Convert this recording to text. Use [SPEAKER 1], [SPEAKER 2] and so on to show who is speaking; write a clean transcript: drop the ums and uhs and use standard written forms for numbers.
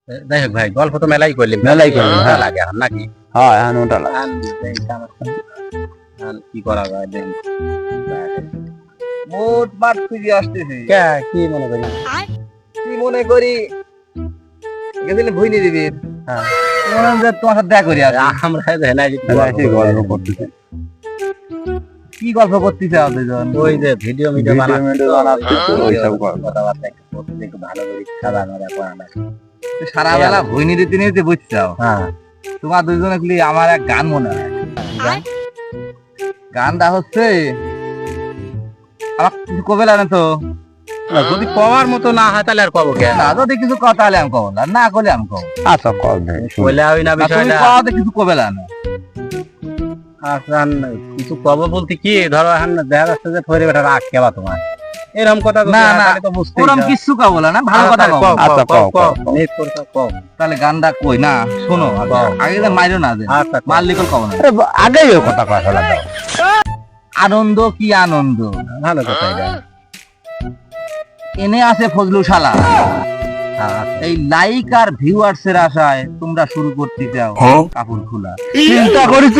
[SPEAKER 1] যাই হোক ভাই, গল্প তো মেলাই করলি,
[SPEAKER 2] হ্যাঁ।
[SPEAKER 1] লাগে এখন নাকি?
[SPEAKER 2] হ্যাঁ এখন ওটা লাগে।
[SPEAKER 1] কি করা যায় দেন।
[SPEAKER 3] মোট মাঠ ফিরে আসতেছি।
[SPEAKER 1] কি মনে করি?
[SPEAKER 3] কি মনে করি গেছিলে ভুইনি দিবি।
[SPEAKER 1] হ্যাঁ।
[SPEAKER 3] তোমার সাথে দেখা করি আর
[SPEAKER 1] আমরা
[SPEAKER 2] গল্প করতেছি।
[SPEAKER 3] কি গল্প করতেছে দুজন?
[SPEAKER 1] ওই যে ভিডিও
[SPEAKER 2] ভিডিও বানাচ্ছি তো ওইসব গল্প।
[SPEAKER 1] কথাবার্তা একটু করতে একটু ভালো করে সাজানো রাখা।
[SPEAKER 3] সারা বেলা ভুইনি দিতে নিতে বুঝছাও।
[SPEAKER 1] হ্যাঁ।
[SPEAKER 3] তোমার দুজনে গুলি আমার এক গান মনে হয়। গানটা হচ্ছে আমার কিছু কবে না তো,
[SPEAKER 1] যদি কওয়ার মতো না হয় তাহলে আর কব কেন?
[SPEAKER 3] না যদি কিছু কথা হলে আমি কব না, না করলে আমি কব।
[SPEAKER 2] আচ্ছা কল দে।
[SPEAKER 1] কইলে হয় না
[SPEAKER 3] তুমি
[SPEAKER 1] বিষয়টা।
[SPEAKER 3] কওয়াতে কিছু কবে না।
[SPEAKER 1] আচ্ছা কিছু কব বলতে কি, ধরো এখন দেখা যাচ্ছে যে ফেরে বেটা রাগ কেবা তোমার এরকম কথা
[SPEAKER 3] না না
[SPEAKER 1] তো বুঝতে
[SPEAKER 3] ওরকম কিছু কব না, ভালো কথা কব।
[SPEAKER 2] আচ্ছা, কও, কও।
[SPEAKER 3] তাহলে গানটা কই না শোনো, আগে যে মাইরো না যে
[SPEAKER 1] আচ্ছা
[SPEAKER 3] মাল্লিকল কব না।
[SPEAKER 2] আরে আগেই ওই কথা কয় ফেলা দাও।
[SPEAKER 3] আনন্দ কি আনন্দ,
[SPEAKER 1] ভালো কথা এটা।
[SPEAKER 3] এনে আছে ফজলু শালা। এই লাইক আর ভিউয়ার্স এর আশায় তোমরা শুরু করতে চাও কাপড় খোলা।
[SPEAKER 2] চিন্তা করিস